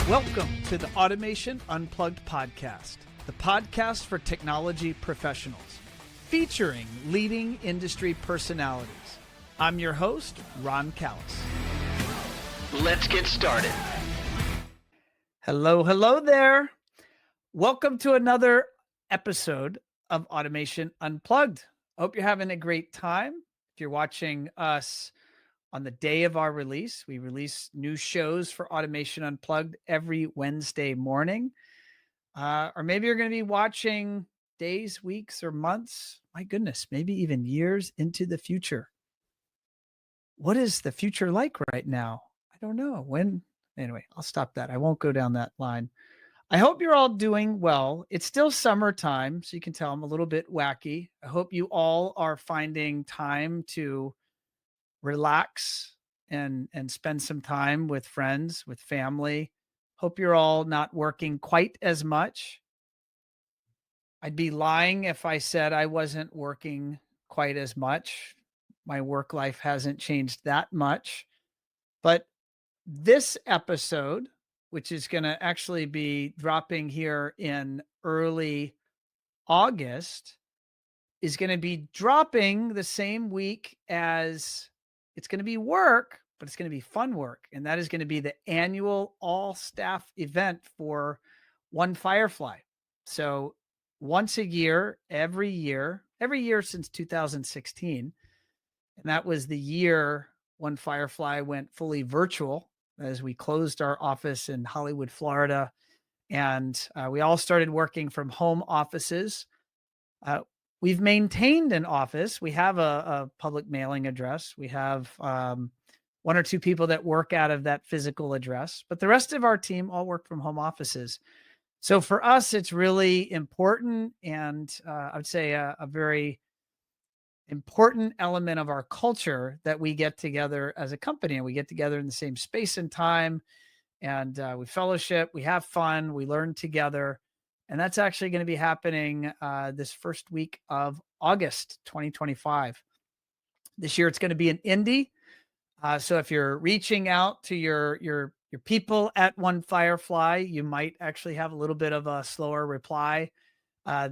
Welcome to the Automation Unplugged podcast, the podcast for technology professionals, featuring leading industry personalities. I'm your host, Ron Callis. Let's get started. Hello there. Welcome to another episode of Automation Unplugged. I hope you're having a great time. If you're watching us on the day of our release, we release new shows for Automation Unplugged every Wednesday morning. Or maybe you're going to be watching days, weeks, or months. My goodness, maybe even years into the future. What is the future like right now? I don't know. Anyway, I'll stop that. I won't go down that line. I hope you're all doing well. It's still summertime, so you can tell I'm a little bit wacky. I hope you all are finding time to relax and spend some time with friends, with family. Hope you're all not working quite as much. I'd be lying if I said I wasn't working quite as much. My work life hasn't changed that much. But this episode, which is going to actually be dropping here in early August, is going to be dropping the same week as it's going to be work, but it's going to be fun work. And that is going to be the annual all staff event for One Firefly. So once a year, every year since 2016. And that was the year One Firefly went fully virtual as we closed our office in Hollywood, Florida. And we all started working from home offices. We've maintained an office. We have a public mailing address. We have one or two people that work out of that physical address, but the rest of our team all work from home offices. So for us, it's really important. And I would say a very important element of our culture that we get together as a company, and we get together in the same space and time, and we fellowship, we have fun, we learn together. And that's actually going to be happening this first week of August 2025. This year, it's going to be in Indy. So if you're reaching out to your people at One Firefly, you might actually have a little bit of a slower reply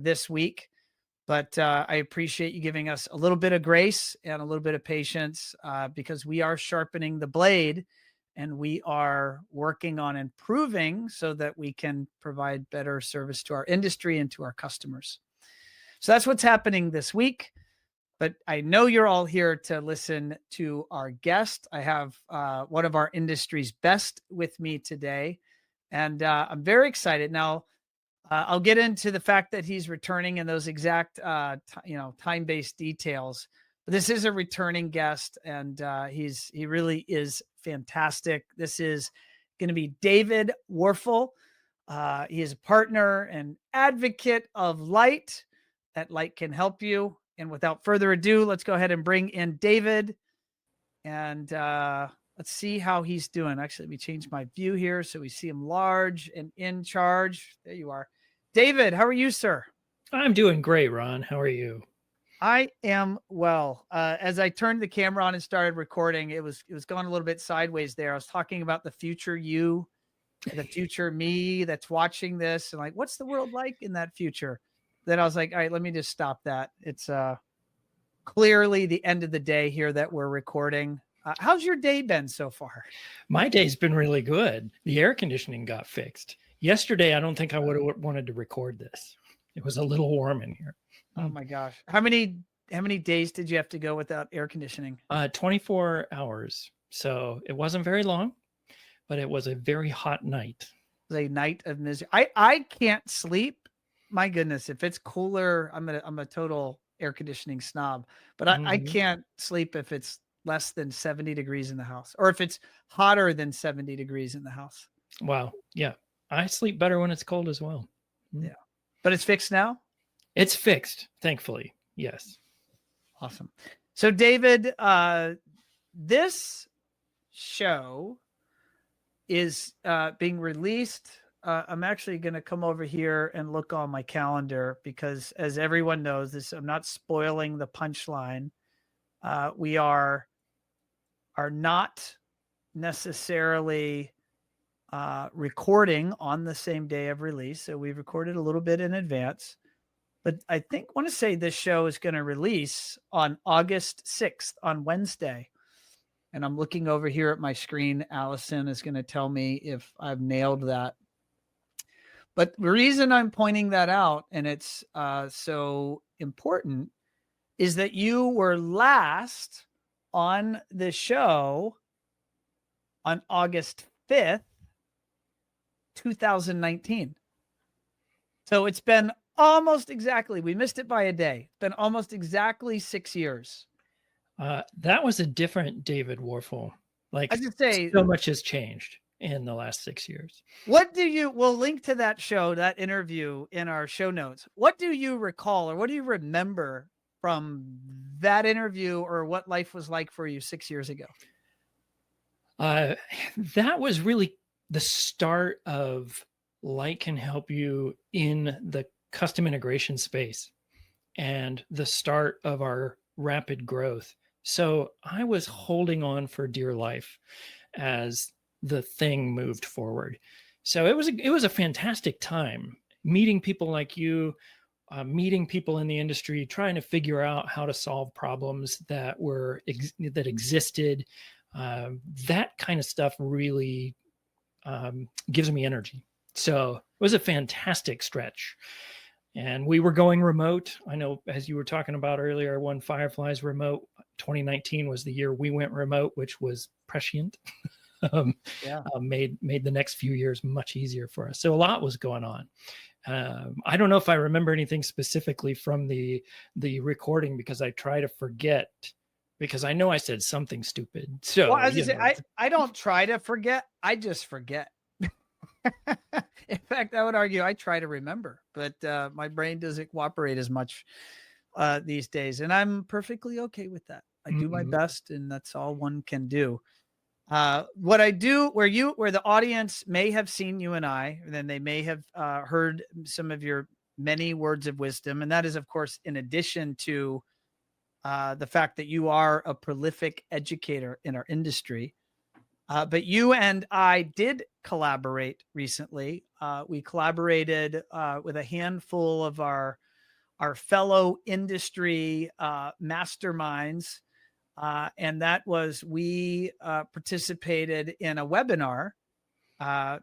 this week. But I appreciate you giving us a little bit of grace and a little bit of patience because we are sharpening the blade. And we are working on improving so that we can provide better service to our industry and to our customers. So that's what's happening this week. But I know you're all here to listen to our guest. I have one of our industry's best with me today. And I'm very excited. Now, I'll get into the fact that he's returning and those exact time-based details. But this is a returning guest, and he really is fantastic. This is going to be David Warfel. He is a partner and advocate of light. That light can help you. And without further ado, let's go ahead and bring in David. And let's see how he's doing. Actually, let me change my view here so we see him large and in charge. There you are. David, how are you, sir? I'm doing great, Ron. How are you? I am well. As I turned the camera on and started recording, it was going a little bit sideways there. I was talking about the future you, the future me that's watching this, and like, what's the world like in that future? Then I was like, all right, let me just stop that. It's clearly the end of the day here that we're recording. How's your day been so far? My day's been really good. The air conditioning got fixed. Yesterday, I don't think I would have wanted to record this. It was a little warm in here. Oh my gosh. How many days did you have to go without air conditioning? 24 hours. So it wasn't very long, but it was a very hot night. It was a night of misery. I can't sleep. My goodness, if it's cooler, I'm a total air conditioning snob, but I can't sleep if it's less than 70 degrees in the house, or if it's hotter than 70 degrees in the house. Wow. Yeah. I sleep better when it's cold as well. Yeah. But it's fixed now? It's fixed, thankfully. Yes. Awesome. So David, this show is being released. I'm actually going to come over here and look on my calendar because, as everyone knows, I'm not spoiling the punchline. We are not necessarily recording on the same day of release. So we recorded a little bit in advance. But I want to say this show is going to release on August 6th on Wednesday. And I'm looking over here at my screen. Allison is going to tell me if I've nailed that. But the reason I'm pointing that out, and it's so important, is that you were last on the show on August 5th, 2019. So it's been almost exactly, we missed it by a day. It's been almost exactly 6 years. That was a different David Warfel. Like, I just say so much has changed in the last 6 years. We'll link to that show, that interview in our show notes. What do you recall, or what do you remember from that interview, or what life was like for you 6 years ago? That was really the start of Light Can Help You in the custom integration space and the start of our rapid growth. So I was holding on for dear life as the thing moved forward. So it was a fantastic time meeting people like you, meeting people in the industry, trying to figure out how to solve problems that that existed. That kind of stuff really gives me energy. So it was a fantastic stretch. And we were going remote. I know, as you were talking about earlier, when Firefly's remote, 2019 was the year we went remote, which was prescient. Made the next few years much easier for us. So a lot was going on. I don't know if I remember anything specifically from the recording, because I try to forget, because I know I said something stupid. So I don't try to forget. I just forget. In fact, I would argue I try to remember, but my brain doesn't cooperate as much these days. And I'm perfectly okay with that. I do my best, and that's all one can do. What I do, where the audience may have seen you and I, and then they may have heard some of your many words of wisdom. And that is, of course, in addition to the fact that you are a prolific educator in our industry. But you and I did collaborate recently. We collaborated with a handful of our fellow industry masterminds. And that was, we participated in a webinar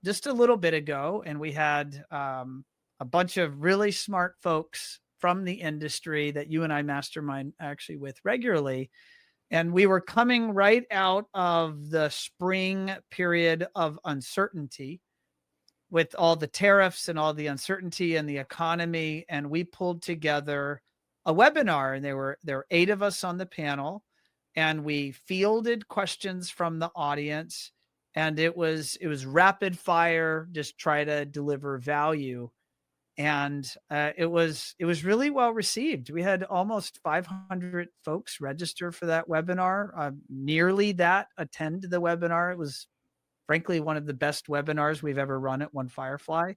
just a little bit ago. And we had a bunch of really smart folks from the industry that you and I mastermind actually with regularly. And we were coming right out of the spring period of uncertainty with all the tariffs and all the uncertainty in the economy. And we pulled together a webinar, and there were 8 of us on the panel, and we fielded questions from the audience. And it was rapid fire, just try to deliver value. And it was really well received. We had almost 500 folks register for that webinar. Nearly that attend the webinar. It was frankly one of the best webinars we've ever run at One Firefly.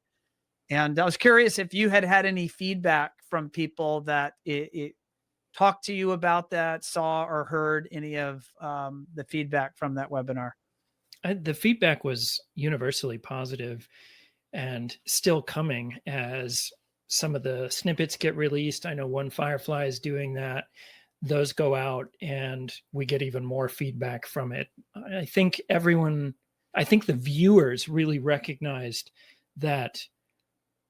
And I was curious if you had any feedback from people that it talked to you about that, saw or heard any of the feedback from that webinar. The feedback was universally positive, and still coming as some of the snippets get released. I know One Firefly is doing that. Those go out and we get even more feedback from it. I think the viewers really recognized that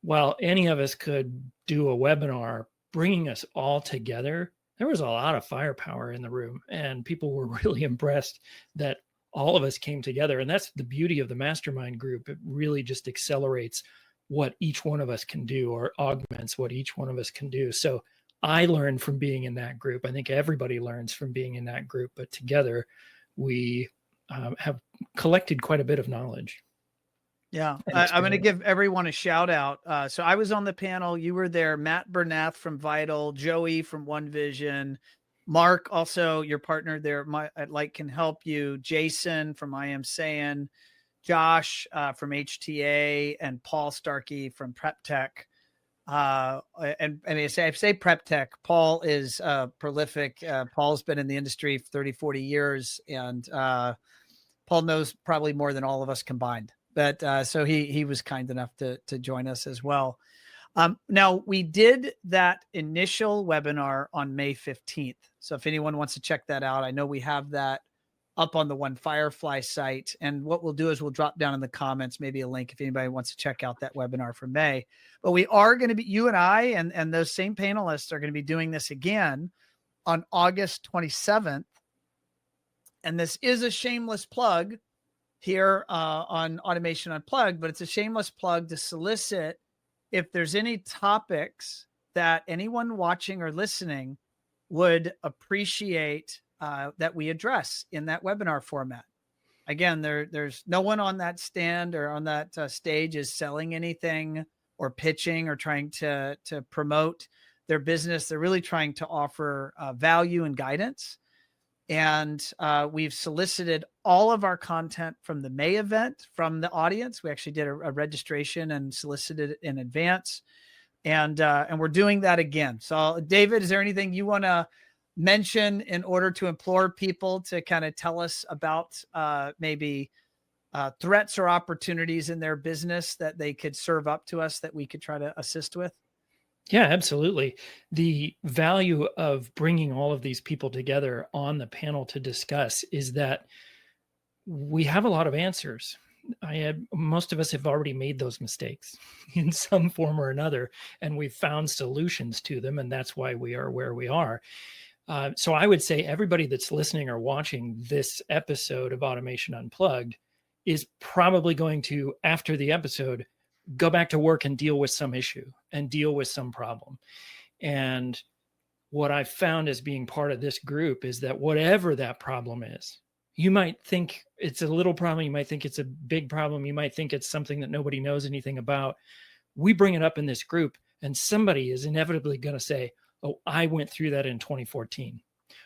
while any of us could do a webinar, bringing us all together, there was a lot of firepower in the room, and people were really impressed that all of us came together. And that's the beauty of the mastermind group. It really just accelerates what each one of us can do, or augments what each one of us can do. So I learned from being in that group. I think everybody learns from being in that group, but together we have collected quite a bit of knowledge. Yeah, I'm going to give everyone a shout out. So I was on the panel. You were there. Matt Bernath from Vital, Joey from One Vision, Mark, also your partner there at Light Can Help You, Jason from I Am Saying, Josh from HTA, and Paul Starkey from Prep Tech. And I say Prep Tech. Paul is prolific. Paul's been in the industry for 30, 40 years, and Paul knows probably more than all of us combined. but so he was kind enough to join us as well. Now, we did that initial webinar on May 15th. So if anyone wants to check that out, I know we have that up on the One Firefly site. And what we'll do is we'll drop down in the comments, maybe a link if anybody wants to check out that webinar from May. But we are going to be, you and I and those same panelists are going to be doing this again on August 27th. And this is a shameless plug here on Automation Unplugged, but it's a shameless plug to solicit if there's any topics that anyone watching or listening would appreciate that we address in that webinar format. Again, there's no one on that stand or on that stage is selling anything or pitching or trying to promote their business. They're really trying to offer value and guidance. And we've solicited all of our content from the May event from the audience. We actually did a registration and solicited it in advance. And we're doing that again. So David, is there anything you want to mention in order to implore people to kind of tell us about maybe threats or opportunities in their business that they could serve up to us that we could try to assist with? Yeah, absolutely. The value of bringing all of these people together on the panel to discuss is that we have a lot of answers. Most of us have already made those mistakes in some form or another, and we've found solutions to them, and that's why we are where we are. So I would say everybody that's listening or watching this episode of Automation Unplugged is probably going to, after the episode, go back to work and deal with some issue and deal with some problem. And what I've found as being part of this group is that whatever that problem is, you might think it's a little problem, you might think it's a big problem, you might think it's something that nobody knows anything about. We bring it up in this group, and somebody is inevitably going to say, oh, I went through that in 2014,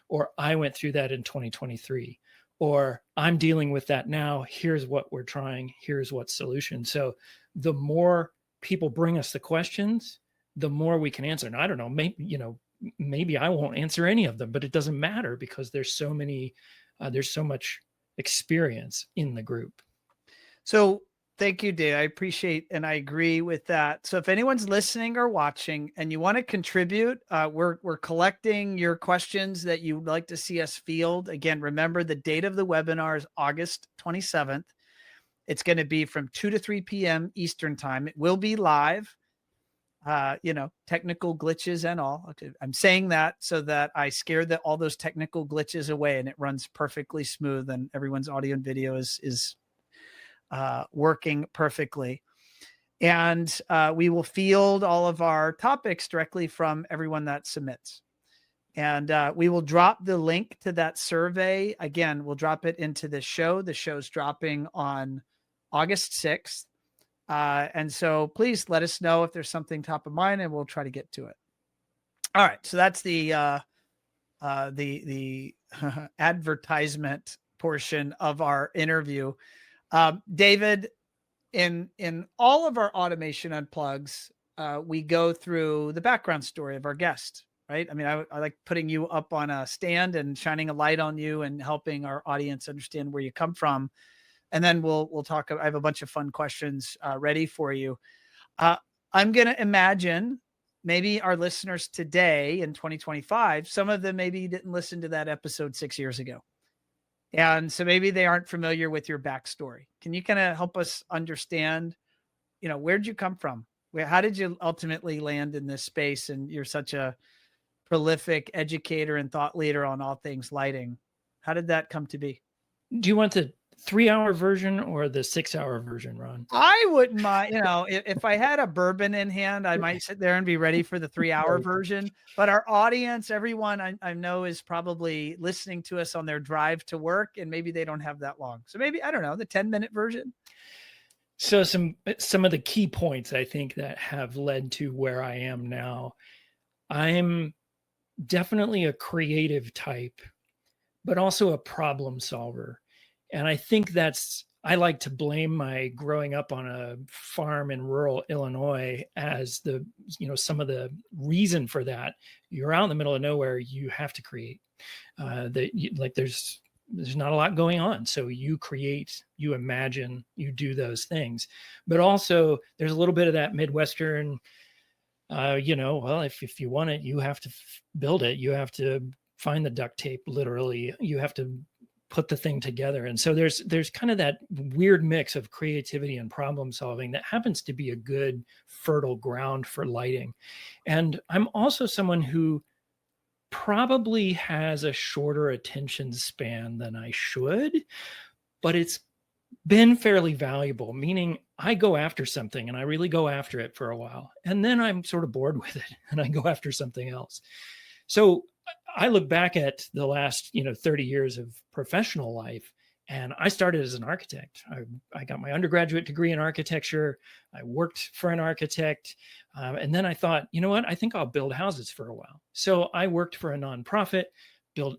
or I went through that in 2023, or I'm dealing with that now. Here's what we're trying. Here's what solution. So the more people bring us the questions, the more we can answer. And I don't know, maybe I won't answer any of them, but it doesn't matter because there's so many, there's so much experience in the group. So thank you, Dave. I appreciate and I agree with that. So if anyone's listening or watching and you want to contribute, we're collecting your questions that you'd like to see us field. Again, remember the date of the webinar is August 27th. It's going to be from 2 to 3 p.m. Eastern time. It will be live, technical glitches and all. Okay. I'm saying that so that I scare all those technical glitches away and it runs perfectly smooth and everyone's audio and video is working perfectly. And we will field all of our topics directly from everyone that submits. And we will drop the link to that survey. Again, we'll drop it into the show. The show's dropping on August 6th. And so please let us know if there's something top of mind and we'll try to get to it. All right. So that's the advertisement portion of our interview. David, in all of our Automation Unplugs, we go through the background story of our guest, right? I mean, I like putting you up on a stand and shining a light on you and helping our audience understand where you come from. And then we'll talk. I have a bunch of fun questions ready for you. I'm going to imagine maybe our listeners today in 2025, some of them maybe didn't listen to that episode 6 years ago. And so maybe they aren't familiar with your backstory. Can you kind of help us understand, where'd you come from? How did you ultimately land in this space? And you're such a prolific educator and thought leader on all things lighting. How did that come to be? Do you want the 3-hour version or the 6-hour version, Ron? I wouldn't mind, if I had a bourbon in hand, I might sit there and be ready for the 3-hour version. But our audience, everyone I know is probably listening to us on their drive to work, and maybe they don't have that long. So maybe, I don't know, the 10-minute version. So some of the key points I think that have led to where I am now. I'm definitely a creative type, but also a problem solver. And I think I like to blame my growing up on a farm in rural Illinois as some of the reason for that. You're out in the middle of nowhere, you have to create. There's there's not a lot going on. So you create, you imagine, you do those things. But also there's a little bit of that Midwestern, well, if you want it, you have to build it. You have to find the duct tape, literally. You have to put the thing together. And so there's kind of that weird mix of creativity and problem solving that happens to be a good fertile ground for lighting. And I'm also someone who probably has a shorter attention span than I should, but it's been fairly valuable, meaning I go after something and I really go after it for a while. And then I'm sort of bored with it and I go after something else. So I look back at the last, 30 years of professional life, and I started as an architect. I got my undergraduate degree in architecture. I worked for an architect. And then I thought, you know what? I think I'll build houses for a while. So I worked for a nonprofit,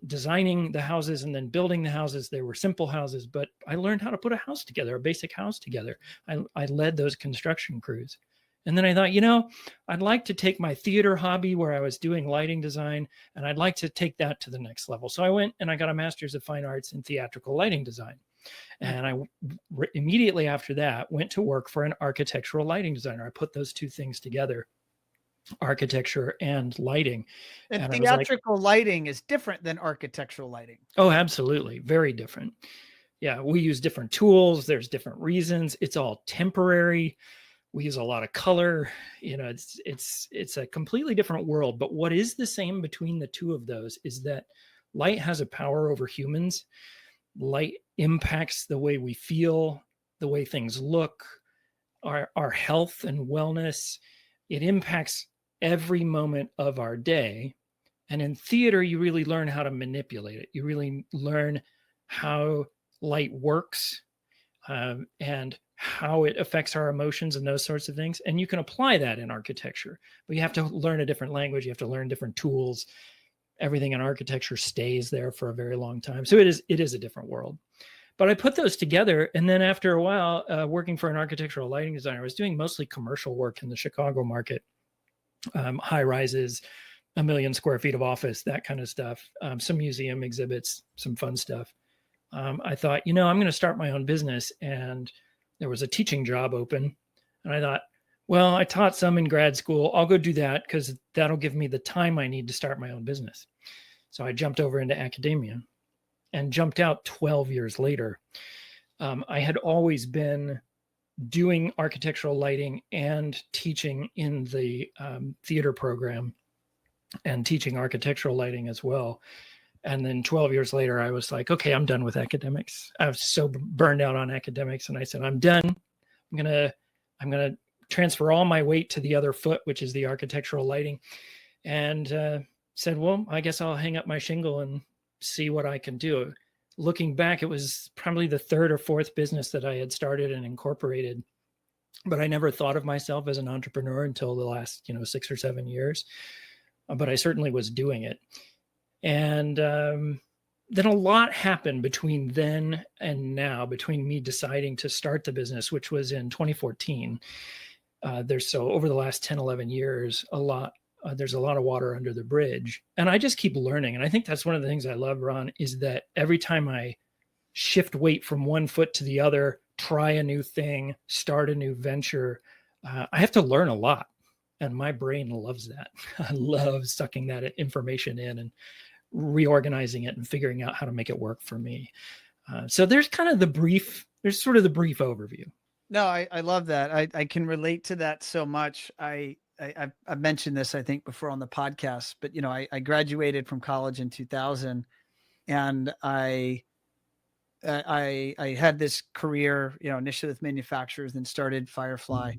designing the houses and then building the houses. They were simple houses, but I learned how to put a house together, a basic house together. I led those construction crews. And then I thought, I'd like to take my theater hobby where I was doing lighting design, and I'd like to take that to the next level. So I went and I got a master's of fine arts in theatrical lighting design. And I immediately after that went to work for an architectural lighting designer. I put those two things together, architecture and lighting. And I was theatrical lighting is different than architectural lighting. Oh, absolutely. Very different. Yeah. We use different tools. There's different reasons. It's all temporary. We use a lot of color. It's a completely different world. But what is the same between the two of those is that light has a power over humans. Light impacts the way we feel, the way things look, our health and wellness. It impacts every moment of our day. And in theater, you really learn how to manipulate it. You really learn how light works, and how it affects our emotions and those sorts of things. And you can apply that in architecture, but you have to learn a different language. You have to learn different tools. Everything in architecture stays there for a very long time. So it is a different world. But I put those together. And then after a while, working for an architectural lighting designer, I was doing mostly commercial work in the Chicago market, high rises, 1 million square feet of office, that kind of stuff, some museum exhibits, some fun stuff. I thought, I'm going to start my own business. And there was a teaching job open. And I thought, well, I taught some in grad school. I'll go do that because that'll give me the time I need to start my own business. So I jumped over into academia and jumped out 12 years later. I had always been doing architectural lighting and teaching in the theater program and teaching architectural lighting as well. And then 12 years later, I was like, okay, I'm done with academics. I was so burned out on academics. And I said, I'm done. I'm going to transfer all my weight to the other foot, which is the architectural lighting. And said, well, I guess I'll hang up my shingle and see what I can do. Looking back, it was probably the third or fourth business that I had started and incorporated. But I never thought of myself as an entrepreneur until the last, 6 or 7 years. But I certainly was doing it. And then a lot happened between then and now, between me deciding to start the business, which was in 2014. So over the last 10, 11 years, there's a lot of water under the bridge. And I just keep learning. And I think that's one of the things I love, Ron, is that every time I shift weight from one foot to the other, try a new thing, start a new venture, I have to learn a lot. And my brain loves that. I love sucking that information in and reorganizing it and figuring out how to make it work for me. So there's sort of the brief overview. No, I love that. I can relate to that so much. I've mentioned this, I think, before on the podcast, but I graduated from college in 2000, and I had this career, initially with manufacturers, then started Firefly.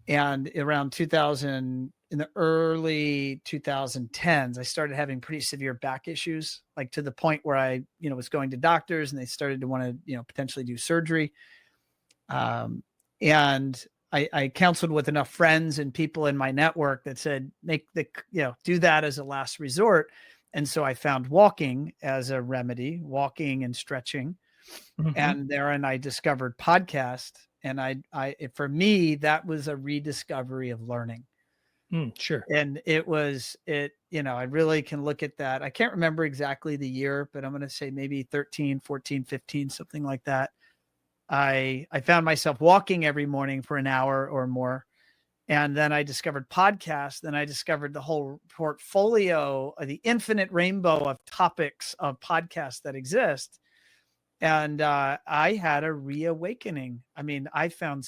And around 2000, in the early 2010s, I started having pretty severe back issues, like to the point where I, was going to doctors and they started to want to, potentially do surgery. And I counseled with enough friends and people in my network that said, do that as a last resort. And so I found walking as a remedy, walking and stretching. Mm-hmm. And therein I discovered podcast. And for me, that was a rediscovery of learning. Sure. And I really can look at that. I can't remember exactly the year, but I'm going to say maybe 13, 14, 15, something like that. I found myself walking every morning for an hour or more. And then I discovered podcasts. Then I discovered the whole portfolio, the infinite rainbow of topics of podcasts that exist. And I had a reawakening. I mean, I found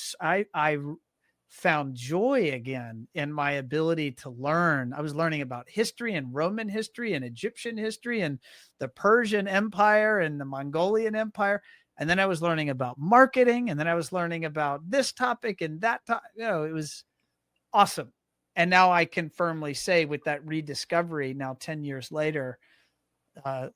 joy again in my ability to learn. I was learning about history and Roman history and Egyptian history and the Persian Empire and the Mongolian Empire. And then I was learning about marketing. And then I was learning about this topic and that topic. It was awesome. And now I can firmly say, with that rediscovery now 10 years later,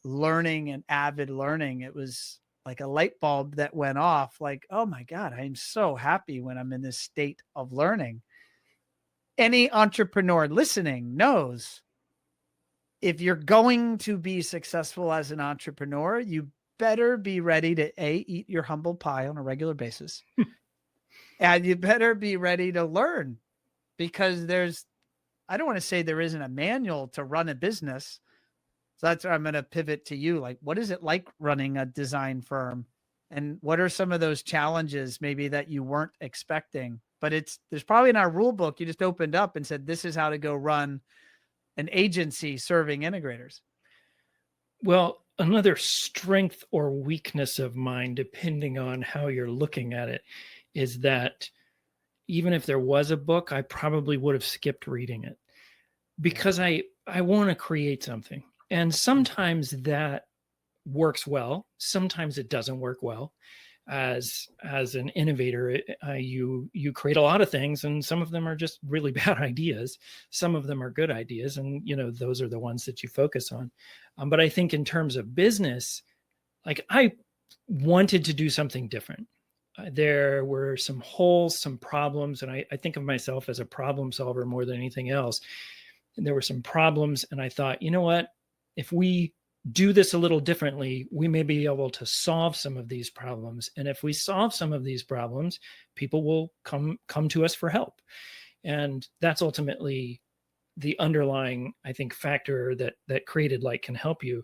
learning and avid learning, it was like a light bulb that went off, like, oh my God, I'm so happy when I'm in this state of learning. Any entrepreneur listening knows, if you're going to be successful as an entrepreneur, you better be ready to eat your humble pie on a regular basis. And you better be ready to learn, because I don't want to say there isn't a manual to run a business. So that's where I'm going to pivot to you. Like, what is it like running a design firm? And what are some of those challenges maybe that you weren't expecting? But there's probably in our rule book, you just opened up and said, this is how to go run an agency serving integrators. Well, another strength or weakness of mine, depending on how you're looking at it, is that even if there was a book, I probably would have skipped reading it, because I want to create something. And sometimes that works well. Sometimes it doesn't work well. As an innovator, you create a lot of things, and some of them are just really bad ideas. Some of them are good ideas, and those are the ones that you focus on. But I think in terms of business, like, I wanted to do something different. There were some holes, some problems, and I think of myself as a problem solver more than anything else. And there were some problems, and I thought, you know what? If we do this a little differently, we may be able to solve some of these problems. And if we solve some of these problems, people will come to us for help. And that's ultimately the underlying, I think, factor that created Light Can Help You.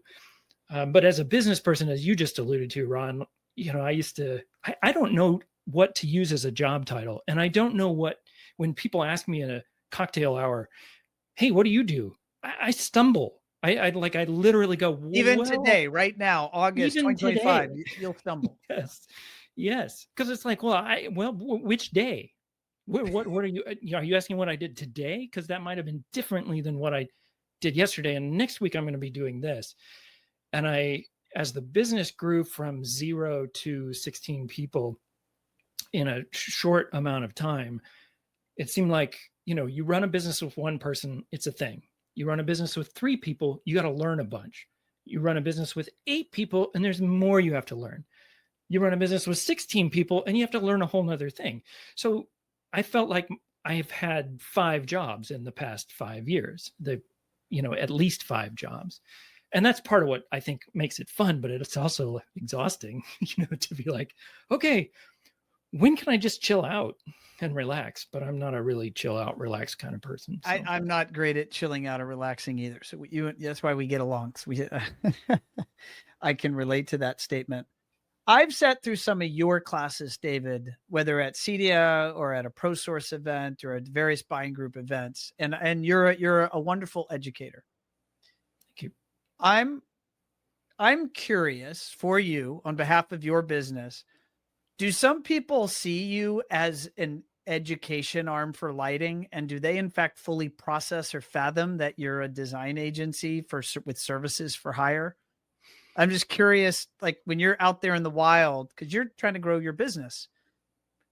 But as a business person, as you just alluded to, Ron, I don't know what to use as a job title. And I don't know when people ask me in a cocktail hour, hey, what do you do? I stumble. I literally go, Even today, right now, August even 2025, today. you'll stumble. Yes. Because it's like, which day? What are you? Are you asking what I did today? Because that might have been differently than what I did yesterday. And next week I'm going to be doing this. And as the business grew from 0 to 16 people in a short amount of time, it seemed like, you run a business with one person, it's a thing. You run a business with 3 people, you got to learn a bunch. You run a business with 8 people, and there's more you have to learn. You run a business with 16 people, and you have to learn a whole nother thing. So I felt like I've had 5 jobs in the past 5 years, at least 5 jobs. And that's part of what I think makes it fun, but it's also exhausting, to be like, okay, when can I just chill out and relax? But I'm not a really chill out, relax kind of person. So. I'm not great at chilling out or relaxing either. So that's why we get along. So I can relate to that statement. I've sat through some of your classes, David, whether at CEDIA or at a ProSource event or at various buying group events, and you're a wonderful educator. Thank you. I'm curious, for you, on behalf of your business, do some people see you as an education arm for lighting, and do they in fact fully process or fathom that you're a design agency with services for hire? I'm just curious, like, when you're out there in the wild, because you're trying to grow your business,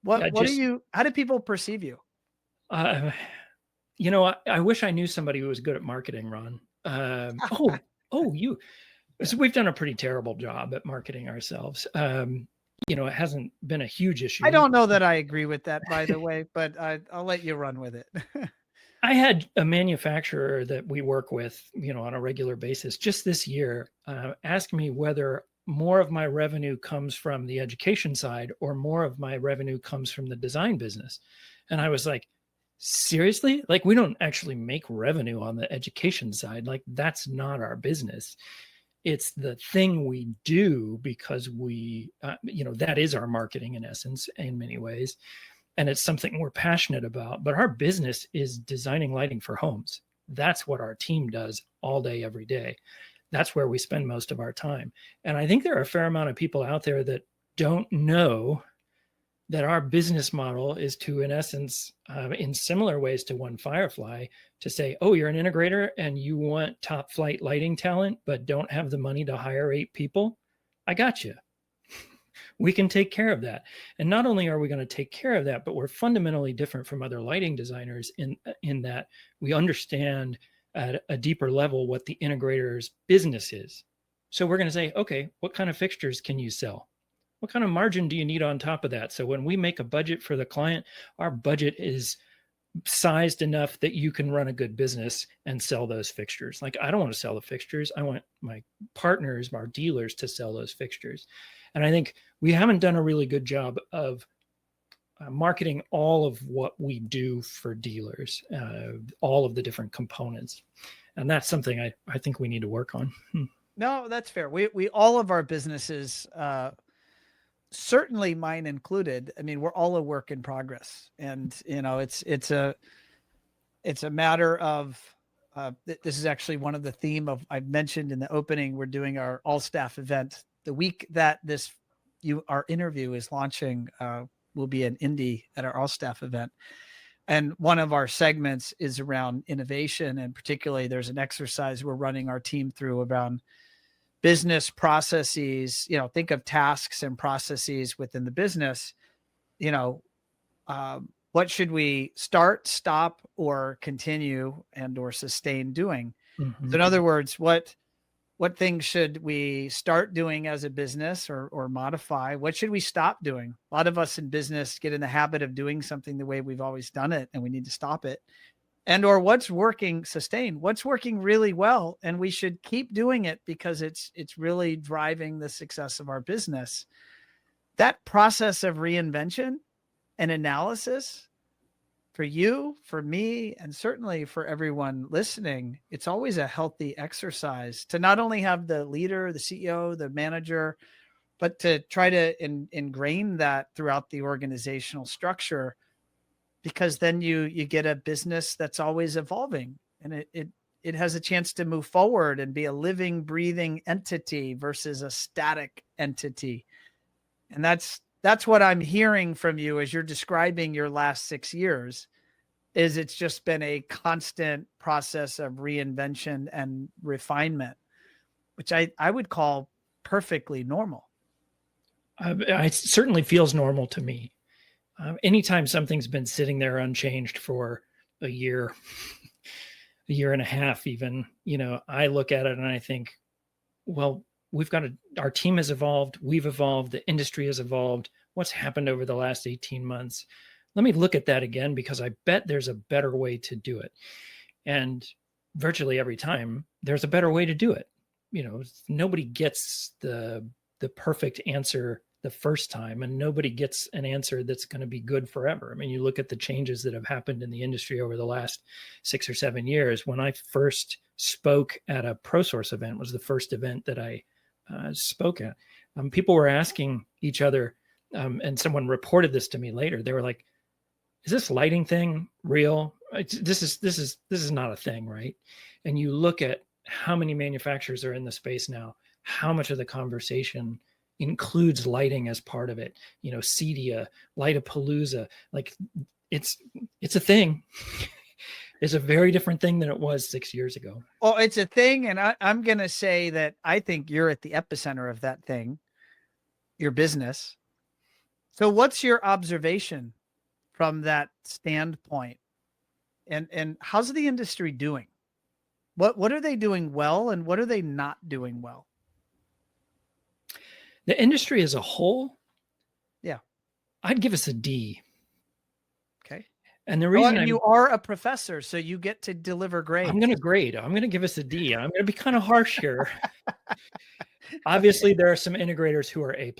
how do people perceive you? I wish I knew somebody who was good at marketing, Ron. So we've done a pretty terrible job at marketing ourselves. It hasn't been a huge issue. I don't know that I agree with that, by the way, but I'll let you run with it. I had a manufacturer that we work with, on a regular basis just this year, ask me whether more of my revenue comes from the education side or more of my revenue comes from the design business. And I was like, seriously? Like, we don't actually make revenue on the education side. Like, that's not our business. It's the thing we do because we, that is our marketing in essence, in many ways. And it's something we're passionate about. But our business is designing lighting for homes. That's what our team does all day, every day. That's where we spend most of our time. And I think there are a fair amount of people out there that don't know that our business model is to, in essence, in similar ways to One Firefly, to say, oh, you're an integrator and you want top flight lighting talent, but don't have the money to hire 8 people. I got you. We can take care of that. And not only are we going to take care of that, but we're fundamentally different from other lighting designers in that we understand at a deeper level what the integrator's business is. So we're going to say, okay, what kind of fixtures can you sell? What kind of margin do you need on top of that? So when we make a budget for the client, our budget is sized enough that you can run a good business and sell those fixtures. Like, I don't want to sell the fixtures. I want my partners, our dealers, to sell those fixtures. And I think we haven't done a really good job of marketing all of what we do for dealers, all of the different components. And that's something I think we need to work on. No, that's fair. We all of our businesses, certainly mine included. I mean, we're all a work in progress, and it's a matter of this is actually one of the theme of I've mentioned in the opening. We're doing our all staff event the week that our interview is launching. We'll be in Indy at our all staff event, and one of our segments is around innovation, and particularly there's an exercise we're running our team through around business processes. Think of tasks and processes within the business. What should we start, stop, or continue or sustain doing? Mm-hmm. So in other words, what things should we start doing as a business or modify? What should we stop doing? A lot of us in business get in the habit of doing something the way we've always done it, and we need to stop it. Or what's working, sustain, what's working really well, and we should keep doing it because it's really driving the success of our business. That process of reinvention and analysis, for you, for me, and certainly for everyone listening, it's always a healthy exercise to not only have the leader, the CEO, the manager, but to try to ingrain that throughout the organizational structure, because then you get a business that's always evolving, and it has a chance to move forward and be a living, breathing entity versus a static entity. And that's what I'm hearing from you as you're describing your last 6 years, is it's just been a constant process of reinvention and refinement, which I would call perfectly normal. It certainly feels normal to me. Anytime something's been sitting there unchanged for a year and a half, even, I look at it and I think, well, our team has evolved. We've evolved. The industry has evolved. What's happened over the last 18 months? Let me look at that again, because I bet there's a better way to do it. And virtually every time there's a better way to do it. Nobody gets the perfect answer the first time, and nobody gets an answer that's going to be good forever. I mean, you look at the changes that have happened in the industry over the last 6 or 7 years. When I first spoke at a ProSource event, was the first event that I spoke at, people were asking each other, and someone reported this to me later. They were like, is this lighting thing real? This is not a thing, right? And you look at how many manufacturers are in the space now, how much of the conversation includes lighting as part of it. CEDIA, Lightapalooza, like it's a thing. It's a very different thing than it was 6 years ago. Oh, it's a thing. And I'm going to say that I think you're at the epicenter of that thing, your business. So what's your observation from that standpoint? And how's the industry doing? What are they doing well, and what are they not doing well? The industry as a whole, yeah, I'd give us a D. Okay. And the reason you are a professor, so you get to deliver grades. I'm going to grade. I'm going to give us a D. I'm going to be kind of harsh here. Obviously, there are some integrators who are A+.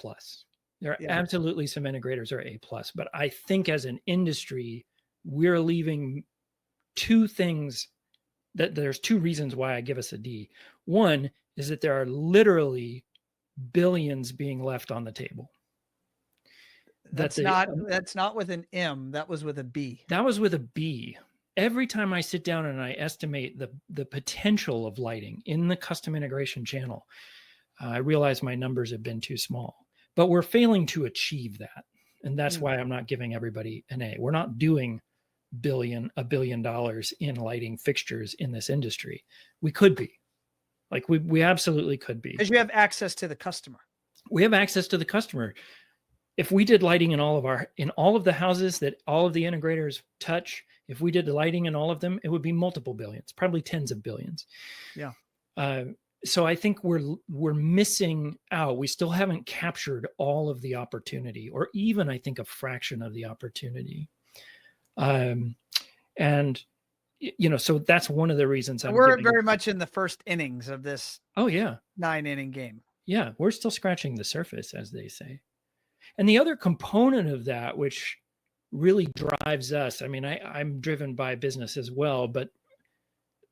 There are absolutely some integrators who are A+. But I think as an industry, we're leaving two things that there's two reasons why I give us a D. One is that there are literally billions being left on the table. That's not with an M. That was with a B. That was with a B. Every time I sit down and I estimate the potential of lighting in the custom integration channel, I realize my numbers have been too small, but we're failing to achieve that. And that's why I'm not giving everybody an A. We're not doing $1 billion in lighting fixtures in this industry. We could be. Like we absolutely could be. Because you have access to the customer. We have access to the customer. If we did lighting in all of the houses that all of the integrators touch, if we did lighting in all of them, it would be multiple billions, probably tens of billions. Yeah. So I think we're missing out. We still haven't captured all of the opportunity, or even I think a fraction of the opportunity. And so that's one of the reasons we're very much in the first innings of this. Oh yeah, 9-inning game. Yeah, we're still scratching the surface, as they say. And the other component of that, which really drives us, I mean, I'm driven by business as well, but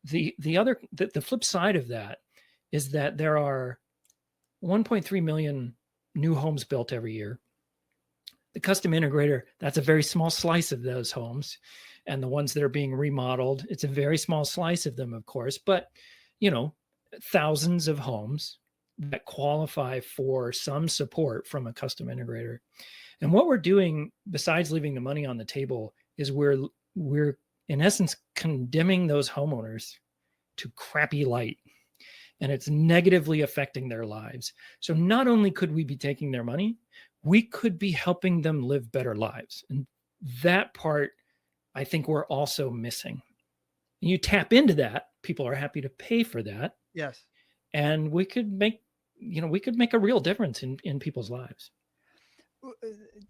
the flip side of that is that there are 1.3 million new homes built every year. The custom integrator, that's a very small slice of those homes. And the ones that are being remodeled, it's a very small slice of them, of course, but thousands of homes that qualify for some support from a custom integrator. And what we're doing, besides leaving the money on the table, is we're in essence condemning those homeowners to crappy light, and it's negatively affecting their lives. So not only could we be taking their money, we could be helping them live better lives. And that part, I think we're also missing. And you tap into that, people are happy to pay for that. Yes. And we could make a real difference in people's lives.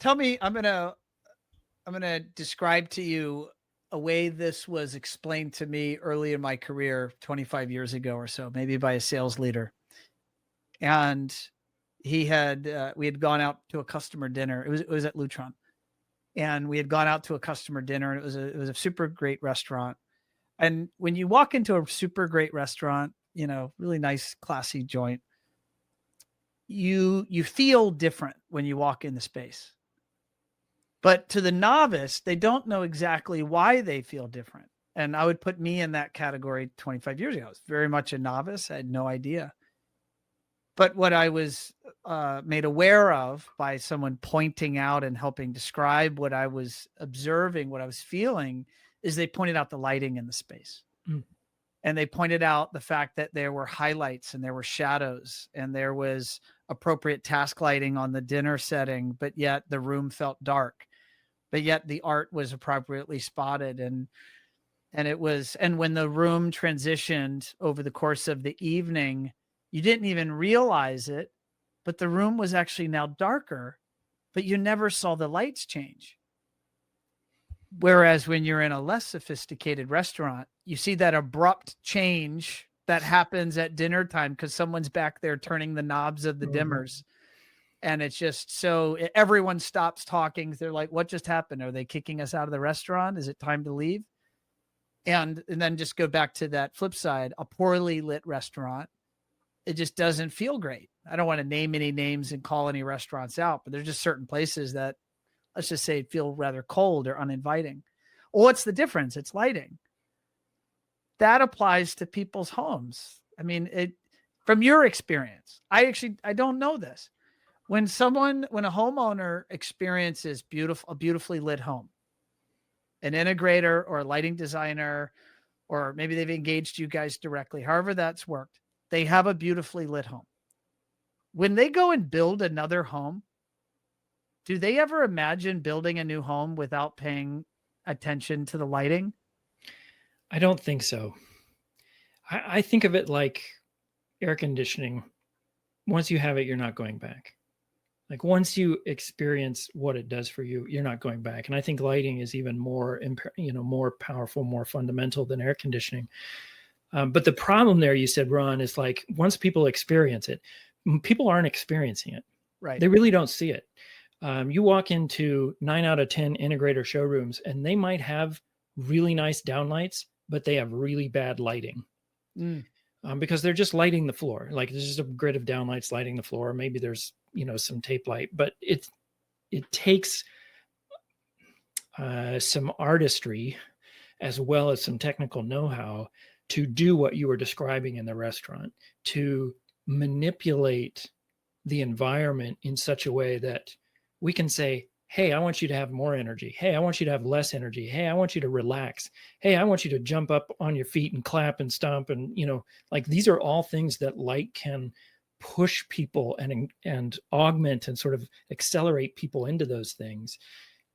Tell me, I'm going to describe to you a way this was explained to me early in my career, 25 years ago or so, maybe by a sales leader. And we had gone out to a customer dinner. It was at Lutron. And we had gone out to a customer dinner, and it was a super great restaurant. And when you walk into a super great restaurant, really nice, classy joint, you feel different when you walk in the space. But to the novice, they don't know exactly why they feel different. And I would put me in that category 25 years ago. I was very much a novice. I had no idea. But what I was made aware of by someone pointing out and helping describe what I was observing, what I was feeling, is they pointed out the lighting in the space. And they pointed out the fact that there were highlights and there were shadows and there was appropriate task lighting on the dinner setting, but yet the room felt dark, but yet the art was appropriately spotted. And when the room transitioned over the course of the evening, you didn't even realize it, but the room was actually now darker, but you never saw the lights change. Whereas when you're in a less sophisticated restaurant, you see that abrupt change that happens at dinner time because someone's back there turning the knobs of the dimmers. And it's just so everyone stops talking. They're like, what just happened? Are they kicking us out of the restaurant? Is it time to leave? And then just go back to that flip side, a poorly lit restaurant. It just doesn't feel great. I don't want to name any names and call any restaurants out, but there's just certain places that, let's just say, feel rather cold or uninviting. Well, what's the difference? It's lighting. That applies to people's homes. I mean, from your experience, I don't know this. When a homeowner experiences a beautifully lit home, an integrator or a lighting designer, or maybe they've engaged you guys directly, however that's worked, they have a beautifully lit home. When they go and build another home, do they ever imagine building a new home without paying attention to the lighting? I don't think so. I think of it like air conditioning. Once you have it, you're not going back. Like once you experience what it does for you, you're not going back. And I think lighting is even more, more powerful, more fundamental than air conditioning. But the problem there, you said, Ron, is like once people experience it, people aren't experiencing it. Right. They really don't see it. You walk into 9 out of 10 integrator showrooms, and they might have really nice downlights, but they have really bad lighting. Because they're just lighting the floor. Like there's just a grid of downlights lighting the floor. Maybe there's, some tape light, but it takes some artistry as well as some technical know-how to do what you were describing in the restaurant, to manipulate the environment in such a way that we can say, hey, I want you to have more energy. Hey, I want you to have less energy. Hey, I want you to relax. Hey, I want you to jump up on your feet and clap and stomp. And, like these are all things that light can push people and augment and sort of accelerate people into those things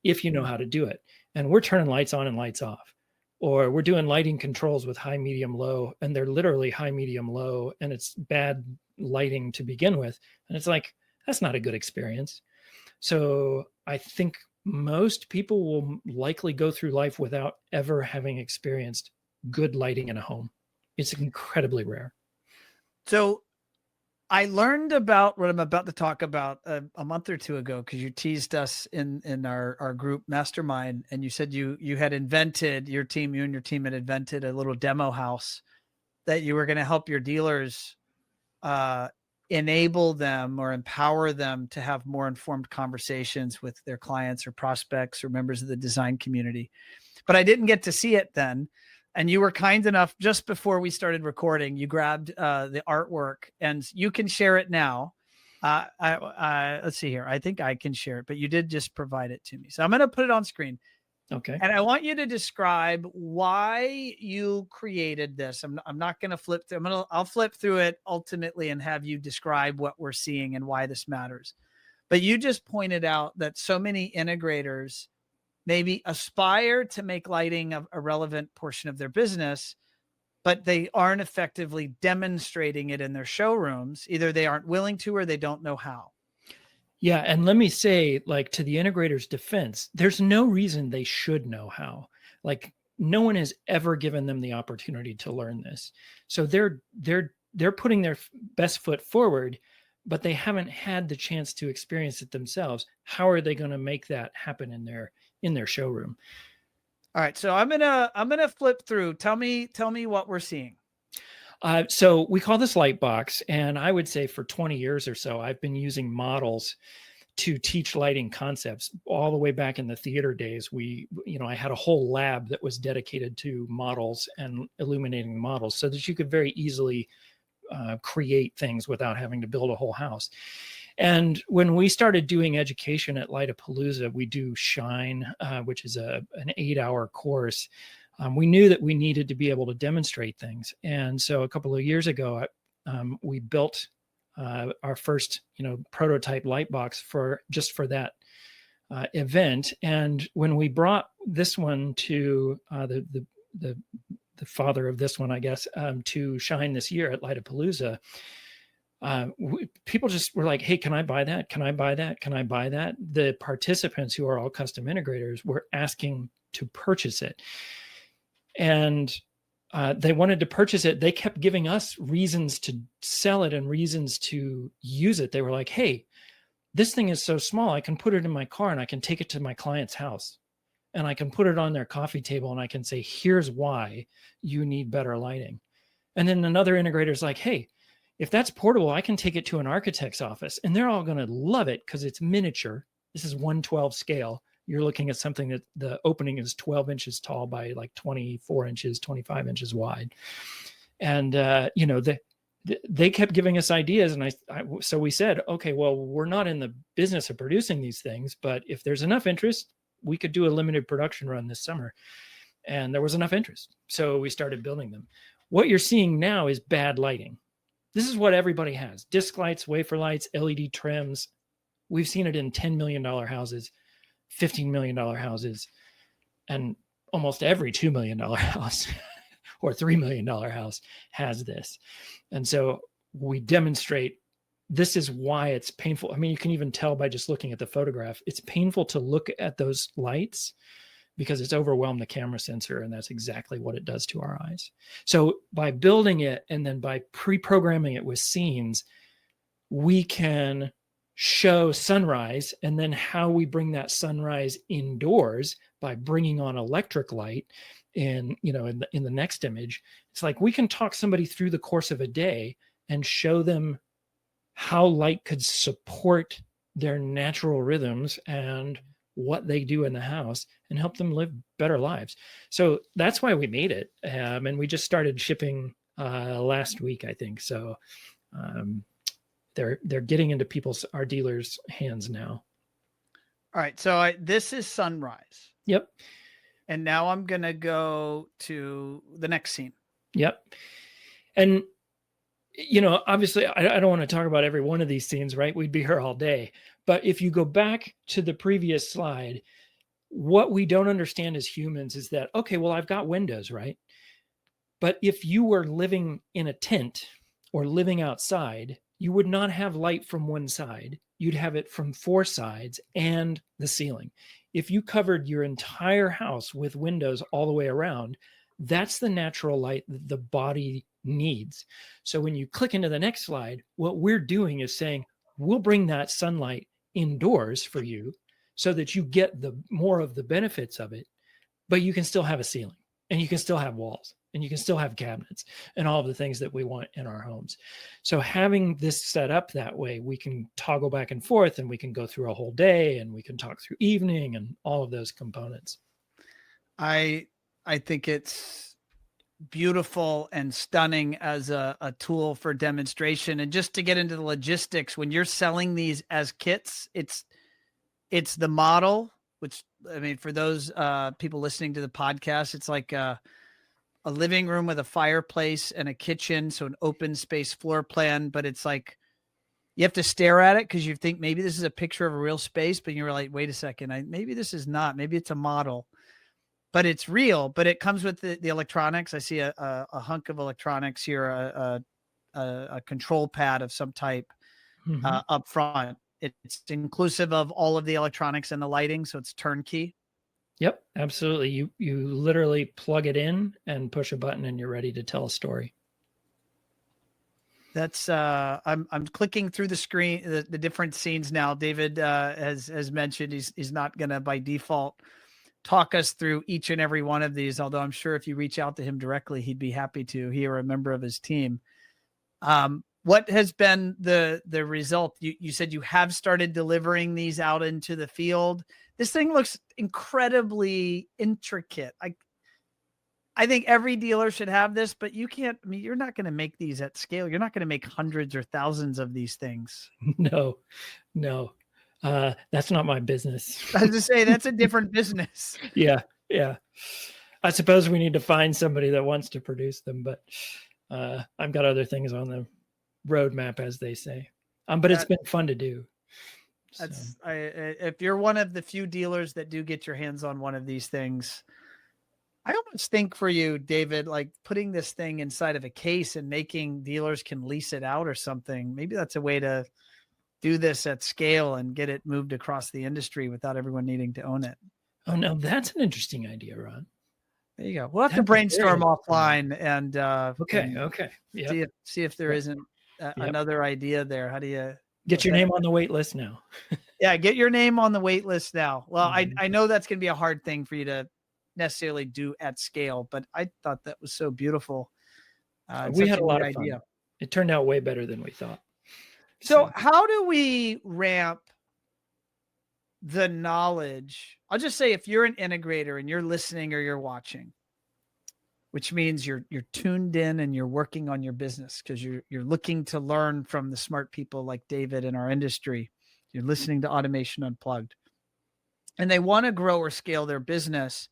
if you know how to do it. And we're turning lights on and lights off, or we're doing lighting controls with high, medium, low, and they're literally high, medium, low, and it's bad lighting to begin with. And it's like, that's not a good experience. So I think most people will likely go through life without ever having experienced good lighting in a home. It's incredibly rare. So I learned about what I'm about to talk about a month or two ago, because you teased us in our group mastermind, and you said you had invented, you and your team had invented a little demo house that you were going to help your dealers enable them or empower them to have more informed conversations with their clients or prospects or members of the design community. But I didn't get to see it then. And you were kind enough, just before we started recording, you grabbed the artwork, and you can share it now. Let's see here. I think I can share it, but you did just provide it to me. So I'm going to put it on screen. Okay. And I want you to describe why you created this. I'm not going to flip through. I'll flip through it ultimately and have you describe what we're seeing and why this matters. But you just pointed out that so many integrators maybe aspire to make lighting a relevant portion of their business, but they aren't effectively demonstrating it in their showrooms. Either they aren't willing to, or they don't know how. Yeah. And let me say, like, to the integrator's defense, there's no reason they should know how. Like, no one has ever given them the opportunity to learn this. So they're putting their best foot forward, but they haven't had the chance to experience it themselves. How are they going to make that happen in their showroom? All right. So I'm gonna flip through. Tell me what we're seeing. So we call this Lightbox, and I would say for 20 years or so, I've been using models to teach lighting concepts. All the way back in the theater days, I had a whole lab that was dedicated to models and illuminating models, so that you could very easily create things without having to build a whole house. And when we started doing education at Lightapalooza, we do Shine, which is an 8-hour course. We knew that we needed to be able to demonstrate things. And so a couple of years ago, we built our first, prototype light box for that event. And when we brought this one to the father of this one, I guess, to Shine this year at Lightapalooza, people just were like, hey, can I buy that? Can I buy that? Can I buy that? The participants, who are all custom integrators, were asking to purchase it. And they wanted to purchase it. They kept giving us reasons to sell it and reasons to use it. They were like, hey, this thing is so small, I can put it in my car and I can take it to my client's house. And I can put it on their coffee table and I can say, here's why you need better lighting. And then another integrator is like, hey, if that's portable, I can take it to an architect's office. And they're all going to love it because it's miniature. This is 1/12 scale. You're looking at something that the opening is 12 inches tall by like 24 inches, 25 inches wide. And, they kept giving us ideas. And so we said, okay, well, we're not in the business of producing these things, but if there's enough interest, we could do a limited production run this summer. And there was enough interest. So we started building them. What you're seeing now is bad lighting. This is what everybody has: disc lights, wafer lights, LED trims. We've seen it in $10 million houses, $15 million houses, and almost every $2 million house or $3 million house has this. And so we demonstrate this is why it's painful. I mean, you can even tell by just looking at the photograph. It's painful to look at those lights because it's overwhelmed the camera sensor, and that's exactly what it does to our eyes. So by building it and then by pre-programming it with scenes, we can show sunrise, and then how we bring that sunrise indoors by bringing on electric light in the next image. It's like we can talk somebody through the course of a day and show them how light could support their natural rhythms and what they do in the house and help them live better lives. So that's why we made it. And we just started shipping last week, I think. So they're getting into our dealers' hands now. All right. So this is sunrise. Yep. And now I'm going to go to the next scene. Yep. And, obviously I don't want to talk about every one of these scenes, right? We'd be here all day. But if you go back to the previous slide, what we don't understand as humans is that, okay, well, I've got windows, right? But if you were living in a tent or living outside, you would not have light from one side. You'd have it from four sides and the ceiling. If you covered your entire house with windows all the way around, that's the natural light that the body needs. So when you click into the next slide, what we're doing is saying, we'll bring that sunlight indoors for you so that you get the more of the benefits of it, but you can still have a ceiling and you can still have walls and you can still have cabinets and all of the things that we want in our homes. So having this set up that way, we can toggle back and forth and we can go through a whole day and we can talk through evening and all of those components. I think it's beautiful and stunning as a tool for demonstration. And just to get into the logistics, when you're selling these as kits, it's the model, which, I mean, for those people listening to the podcast, it's like a living room with a fireplace and a kitchen. So an open space floor plan, but it's like, you have to stare at it because you think maybe this is a picture of a real space, but you're like, wait a second, maybe this is not, maybe it's a model. But it's real, but it comes with the electronics. I see a hunk of electronics here, a control pad of some type up front. It's inclusive of all of the electronics and the lighting, so it's turnkey. Yep, absolutely. You literally plug it in and push a button and you're ready to tell a story. That's I'm clicking through the screen, the different scenes now. David has mentioned he's not gonna by default talk us through each and every one of these, although I'm sure if you reach out to him directly, he'd be happy to. He or a member of his team. What has been the result? You said you have started delivering these out into the field. This thing looks incredibly intricate. I think every dealer should have this, but you can't, I mean, you're not going to make these at scale. You're not going to make hundreds or thousands of these things. No. That's not my business. I was to say that's a different business. Yeah. I suppose we need to find somebody that wants to produce them, but I've got other things on the roadmap, as they say. But it's been fun to do. That's if you're one of the few dealers that do get your hands on one of these things, I almost think for you, David, like putting this thing inside of a case and making dealers can lease it out or something. Maybe that's a way to do this at scale and get it moved across the industry without everyone needing to own it. Oh, no, that's an interesting idea, Ron. There you go. We'll have to brainstorm offline and okay. Yeah. See if there isn't another idea there. How do you get your name on the wait list now? Yeah, get your name on the wait list now. Well, I know that's going to be a hard thing for you to necessarily do at scale, but I thought that was so beautiful. We had a lot of fun. It turned out way better than we thought. So how do we ramp the knowledge? I'll just say, if you're an integrator and you're listening or you're watching, which means you're tuned in and you're working on your business because you're looking to learn from the smart people like David in our industry. You're listening to Automation Unplugged, and they want to grow or scale their business.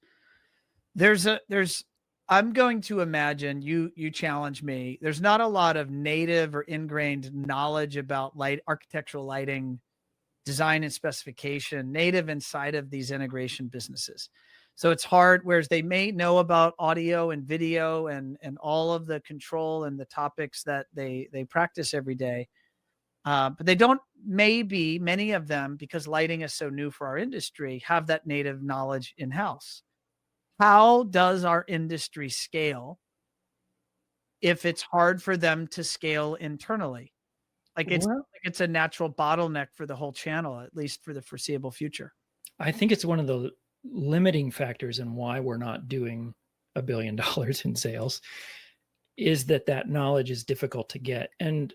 I'm going to imagine you challenge me. There's not a lot of native or ingrained knowledge about architectural lighting, design and specification native inside of these integration businesses. So it's hard, whereas they may know about audio and video and all of the control and the topics that they practice every day. But they don't, maybe many of them, because lighting is so new for our industry, have that native knowledge in-house. How does our industry scale if it's hard for them to scale internally? Like it's a natural bottleneck for the whole channel, at least for the foreseeable future. I think it's one of the limiting factors in why we're not doing $1 billion in sales, is that knowledge is difficult to get. And,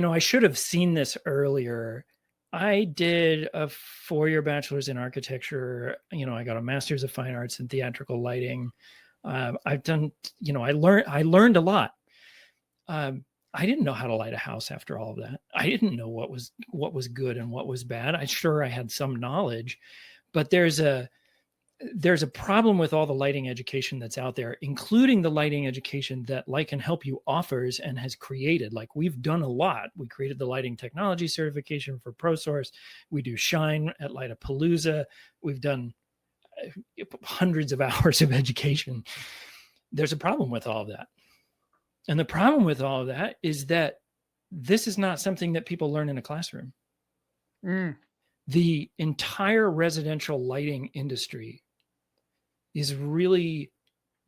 I should have seen this earlier. I did a 4-year bachelor's in architecture. I got a master's of fine arts in theatrical lighting. I've done, I learned a lot. I didn't know how to light a house after all of that. I didn't know what was good and what was bad. I had some knowledge, but there's a problem with all the lighting education that's out there, including the lighting education that Light Can Help You offers and has created. Like, we've done a lot. We created the lighting technology certification for ProSource. We do Shine at Lightapalooza. We've done hundreds of hours of education. There's a problem with all of that. And the problem with all of that is that this is not something that people learn in a classroom. The entire residential lighting industry is really,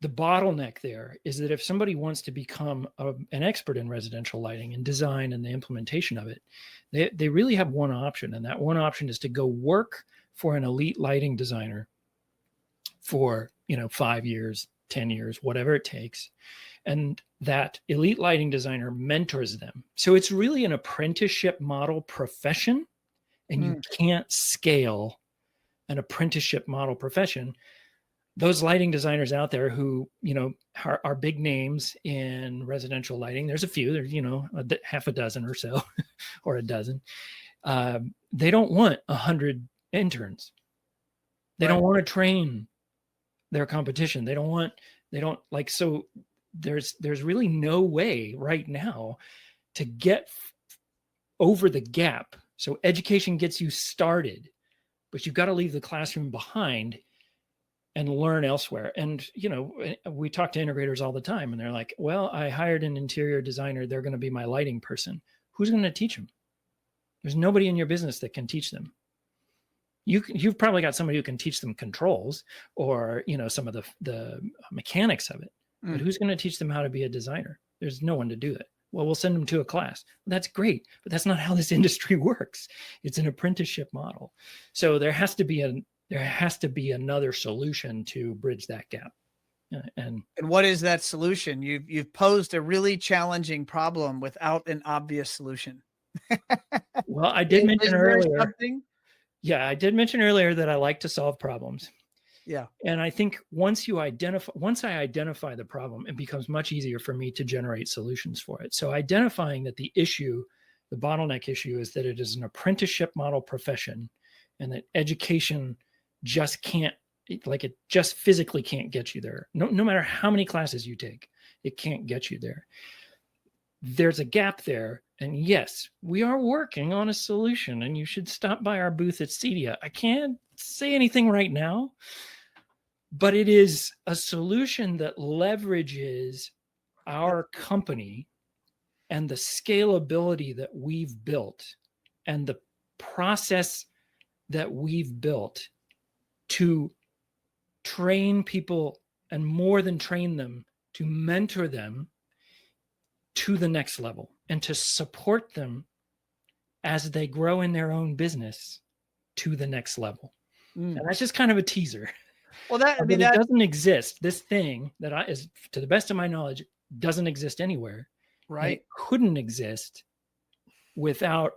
the bottleneck there is that if somebody wants to become an expert in residential lighting and design and the implementation of it, they really have one option. And that one option is to go work for an elite lighting designer for, 5 years, 10 years, whatever it takes. And that elite lighting designer mentors them. So it's really an apprenticeship model profession, and you can't scale an apprenticeship model profession. Those lighting designers out there who, are big names in residential lighting, there's a few, there's, half a dozen or so, or a dozen. They don't want 100 interns. They don't want to train their competition. So there's really no way right now to get over the gap. So education gets you started, but you've got to leave the classroom behind and learn elsewhere. And, we talk to integrators all the time, and they're like, well, I hired an interior designer. They're going to be my lighting person. Who's going to teach them? There's nobody in your business that can teach them. You've probably got somebody who can teach them controls or, some of the mechanics of it. But who's going to teach them how to be a designer? There's no one to do it. Well, we'll send them to a class. Well, that's great, but that's not how this industry works. It's an apprenticeship model. So there has to be another solution to bridge that gap. And what is that solution? You've posed a really challenging problem without an obvious solution. Well, I did mention earlier. Yeah, I did mention earlier that I like to solve problems. Yeah. And I think once I identify the problem, it becomes much easier for me to generate solutions for it. So identifying that the bottleneck issue is that it is an apprenticeship model profession, and that education just physically can't get you there. No matter how many classes you take, it can't get you there. There's a gap there. And yes, we are working on a solution, and you should stop by our booth at CEDIA. I can't say anything right now, but it is a solution that leverages our company and the scalability that we've built and the process that we've built to train people, and more than train them, to mentor them to the next level and to support them as they grow in their own business to the next level. And that's just kind of a teaser. Well, it doesn't exist. This thing that is, to the best of my knowledge, doesn't exist anywhere. Right. It couldn't exist without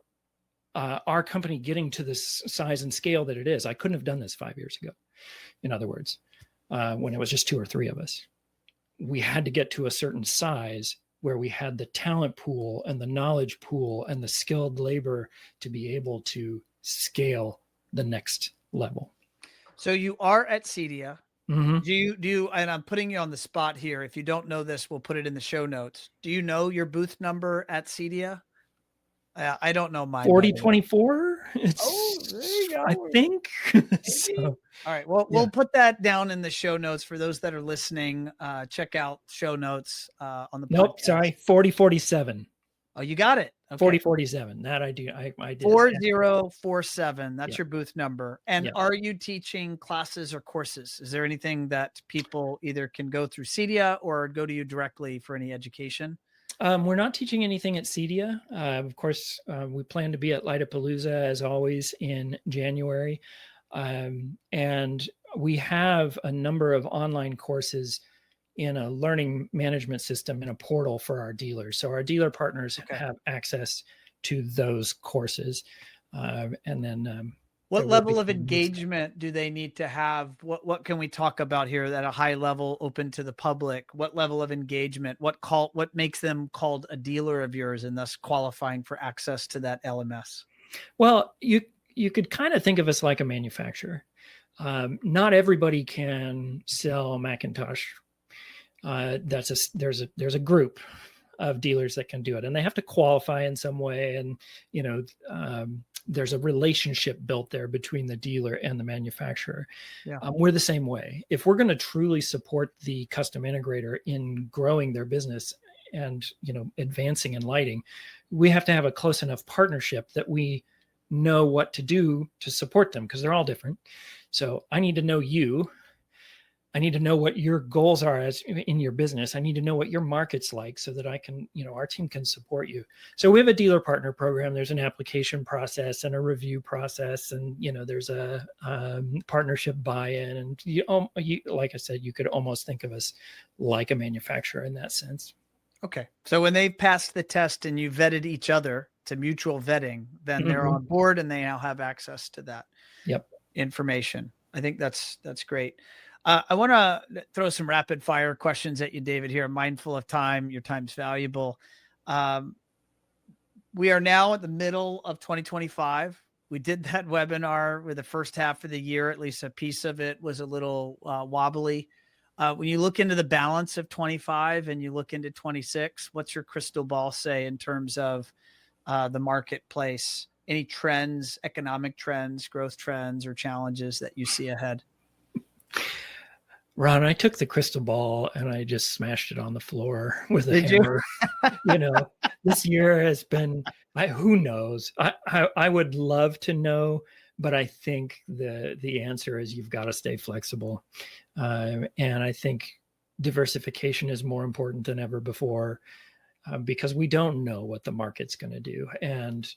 our company getting to the size and scale that it is. I couldn't have done this 5 years ago. In other words, when it was just 2 or 3 of us, we had to get to a certain size where we had the talent pool and the knowledge pool and the skilled labor to be able to scale the next level. So you are at CEDIA. Mm-hmm. Do you, and I'm putting you on the spot here. If you don't know this, we'll put it in the show notes. Do you know your booth number at CEDIA? I don't know mine. 4024. There you go. I think. So, all right. Well, we'll put that down in the show notes for those that are listening. Check out show notes on the podcast. Nope, sorry, 4047. Oh, you got it. Okay. 4047. That I do. I did. 4047. That's your booth number. And are you teaching classes or courses? Is there anything that people either can go through CEDIA or go to you directly for any education? We're not teaching anything at CEDIA. Of course, we plan to be at Lightapalooza as always in January. And we have a number of online courses in a learning management system in a portal for our dealers. So our dealer partners have access to those courses. And then what level of engagement do they need to have? What can we talk about here at a high level, open to the public? What level of engagement? What makes them called a dealer of yours and thus qualifying for access to that LMS? Well, you could kind of think of us like a manufacturer. Not everybody can sell Macintosh. There's a group of dealers that can do it, and they have to qualify in some way. And there's a relationship built there between the dealer and the manufacturer. Yeah. We're the same way. If we're going to truly support the custom integrator in growing their business and advancing in lighting, we have to have a close enough partnership that we know what to do to support them, because they're all different. So I need to know you. I need to know what your goals are as in your business. I need to know what your market's like so that I can, our team can support you. So we have a dealer partner program. There's an application process and a review process, and there's a partnership buy-in. And you, like I said, you could almost think of us like a manufacturer in that sense. Okay. So when they've passed the test and you vetted each other to mutual vetting, then they're on board and they now have access to that information. I think that's great. I want to throw some rapid fire questions at you, David, here. I'm mindful of time. Your time's valuable. We are now at the middle of 2025. We did that webinar with the first half of the year. At least a piece of it was a little wobbly. When you look into the balance of 25 and you look into 26, what's your crystal ball say in terms of the marketplace? Any trends, economic trends, growth trends, or challenges that you see ahead? Ron, I took the crystal ball and I just smashed it on the floor with a hammer. This year has been, who knows? I would love to know, but I think the answer is you've got to stay flexible. And I think diversification is more important than ever before, because we don't know what the market's going to do. And,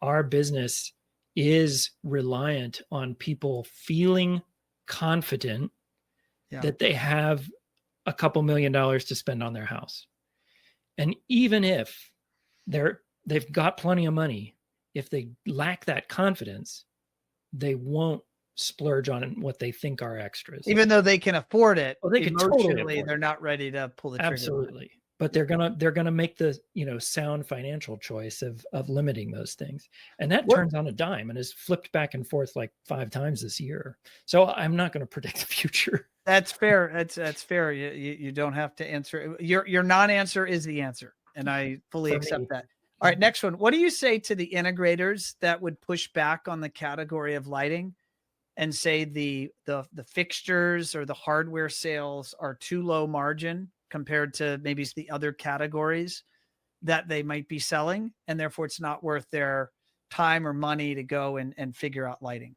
our business is reliant on people feeling confident that they have a couple $1 million to spend on their house. And even if they've got plenty of money, if they lack that confidence, they won't splurge on what they think are extras. Even though they can afford it, they can totally afford it. They're not ready to pull the trigger. Absolutely. But they're gonna make the sound financial choice of limiting those things, and that turns on a dime and is flipped back and forth like 5 times this year. So I'm not going to predict the future. That's fair. That's fair. You don't have to answer. Your non-answer is the answer, and I fully accept that. All right, next one. What do you say to the integrators that would push back on the category of lighting and say the fixtures or the hardware sales are too low margin compared to maybe the other categories that they might be selling, and therefore it's not worth their time or money to go and figure out lighting?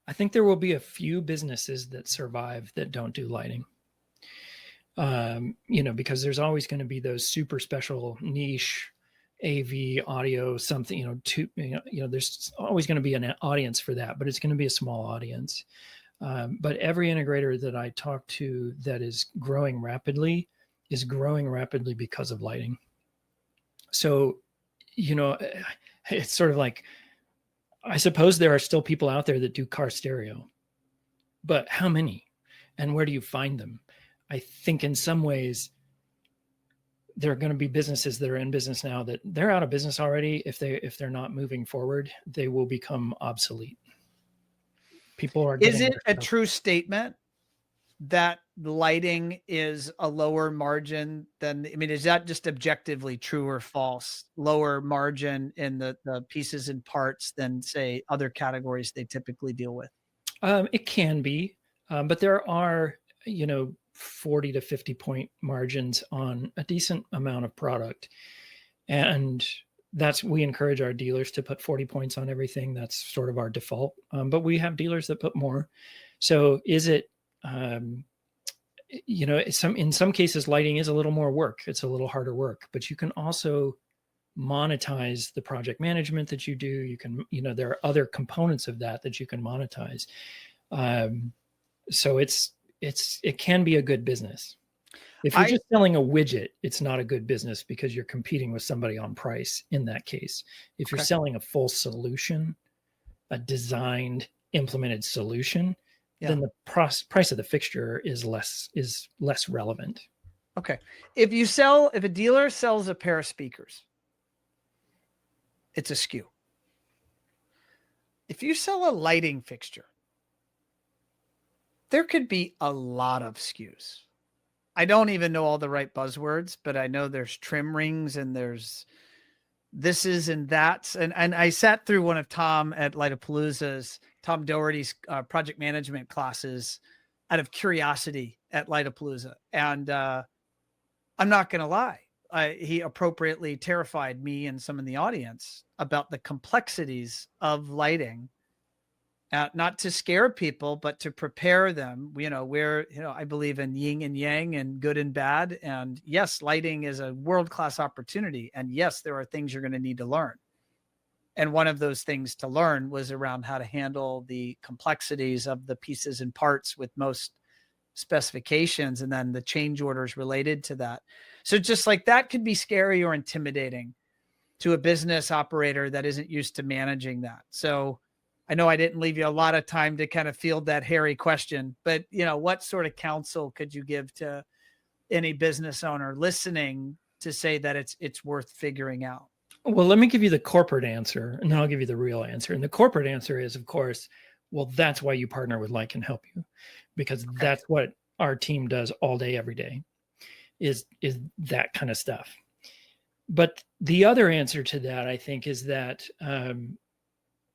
I think there will be a few businesses that survive that don't do lighting. Because there's always going to be those super special niche AV audio, something, there's always going to be an audience for that, but it's going to be a small audience. But every integrator that I talk to that is growing rapidly because of lighting. So, it's sort of like, I suppose there are still people out there that do car stereo, but how many and where do you find them? I think in some ways there are going to be businesses that are in business now that they're out of business already. If they're not moving forward, they will become obsolete. People are. Is it a true statement that lighting is a lower margin than, is that just objectively true or false? Lower margin in the pieces and parts than, say, other categories they typically deal with? It can be, but there are, 40 to 50 point margins on a decent amount of product. And we encourage our dealers to put 40 points on everything. That's sort of our default. But we have dealers that put more. So is it in some cases, lighting is a little more work. It's a little harder work, but you can also monetize the project management that you do. You can, there are other components of that you can monetize. So it can be a good business. If you're just selling a widget, it's not a good business because you're competing with somebody on price in that case. If you're selling a full solution, a designed, implemented solution, then the price of the fixture is less relevant. Okay. If a dealer sells a pair of speakers, it's a SKU. If you sell a lighting fixture, there could be a lot of SKUs. I don't even know all the right buzzwords, but I know there's trim rings and there's thises and that's. And I sat through one of Tom Doherty's project management classes out of curiosity at Lightapalooza. And I'm not going to lie. He appropriately terrified me and some in the audience about the complexities of lighting. Not to scare people, but to prepare them. I believe in yin and yang and good and bad. And yes, lighting is a world-class opportunity. And yes, there are things you're going to need to learn. And one of those things to learn was around how to handle the complexities of the pieces and parts with most specifications, and then the change orders related to that. So just like that could be scary or intimidating to a business operator that isn't used to managing that. So I know I didn't leave you a lot of time to kind of field that hairy question, but what sort of counsel could you give to any business owner listening to say that it's worth figuring out? Well, let me give you the corporate answer, and then I'll give you the real answer. And the corporate answer is, of course, well, that's why you partner with Light Can Help You, because that's what our team does all day, every day, is that kind of stuff. But the other answer to that, I think, is that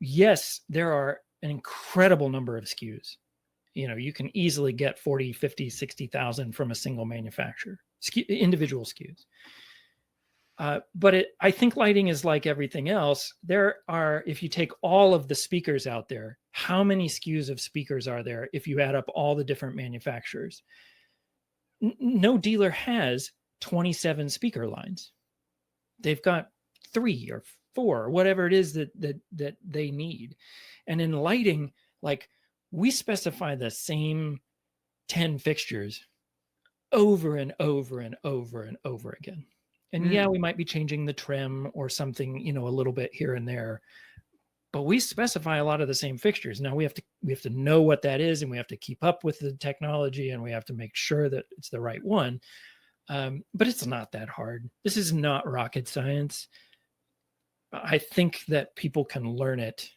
yes, there are an incredible number of SKUs. You can easily get 40, 50, 60,000 from a single manufacturer, individual SKUs. But I think lighting is like everything else. If you take all of the speakers out there, how many SKUs of speakers are there if you add up all the different manufacturers? No dealer has 27 speaker lines. They've got 3 or 4, or whatever it is that they need. And in lighting, like, we specify the same 10 fixtures over and over and over and over again. And we might be changing the trim or something, a little bit here and there, but we specify a lot of the same fixtures. Now we have to know what that is, and we have to keep up with the technology, and we have to make sure that it's the right one. But it's not that hard. This is not rocket science. I think that people can learn it.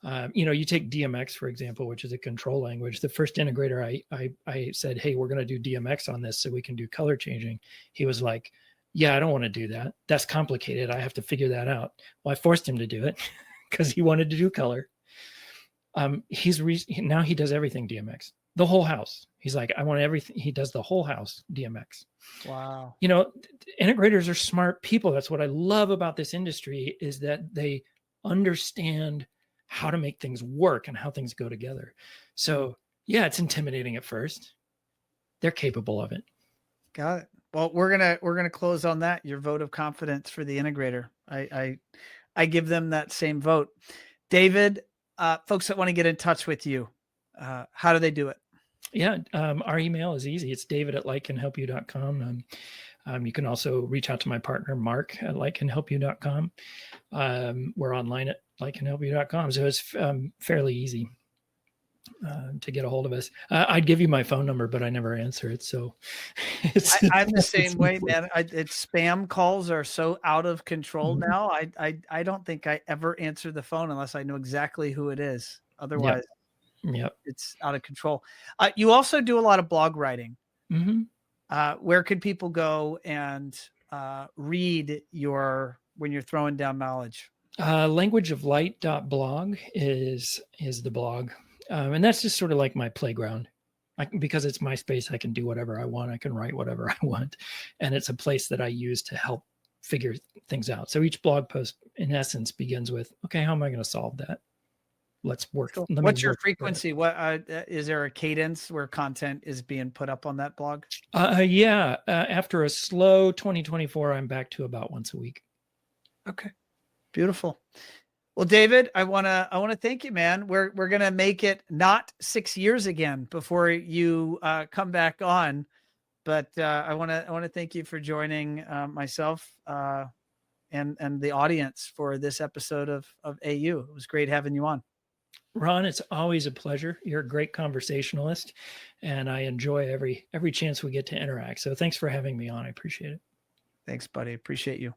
You take DMX, for example, which is a control language. The first integrator I said, hey, we're going to do DMX on this so we can do color changing. He was like, yeah, I don't want to do that. That's complicated. I have to figure that out. Well, I forced him to do it because he wanted to do color. Now he does everything DMX, the whole house. He's like, I want everything. He does the whole house DMX. Wow. Integrators are smart people. That's what I love about this industry, is that they understand how to make things work and how things go together. So yeah, it's intimidating at first. They're capable of it. Got it. Well, we're gonna close on that. Your vote of confidence for the integrator. I give them that same vote. David, folks that want to get in touch with you, how do they do it? Yeah, our email is easy. It's david@lightcanhelpyou.com. You can also reach out to my partner, Mark, at lightcanhelpyou.com. We're online at lightcanhelpyou.com. So it's fairly easy to get a hold of us. I'd give you my phone number, but I never answer it. So I'm the same way, man. It's spam calls are so out of control now. I don't think I ever answer the phone unless I know exactly who it is. Otherwise, it's out of control. You also do a lot of blog writing. Where could people go and read when you're throwing down knowledge? Languageoflight.blog is the blog. And that's just sort of like my playground. Because it's my space, I can do whatever I want. I can write whatever I want. And it's a place that I use to help figure things out. So each blog post, in essence, begins with, okay, how am I going to solve that? let's work. Cool. Let me What's your work through it. frequency? What is there a cadence where content is being put up on that blog? Yeah. After a slow 2024, I'm back to about once a week. Okay. Beautiful. Well, David, I want to thank you, man. We're going to make it not 6 years again before you come back on, but I want to thank you for joining myself and the audience for this episode of AU. It was great having you on. Ron, it's always a pleasure. You're a great conversationalist, and I enjoy every chance we get to interact. So thanks for having me on. I appreciate it. Thanks, buddy. Appreciate you.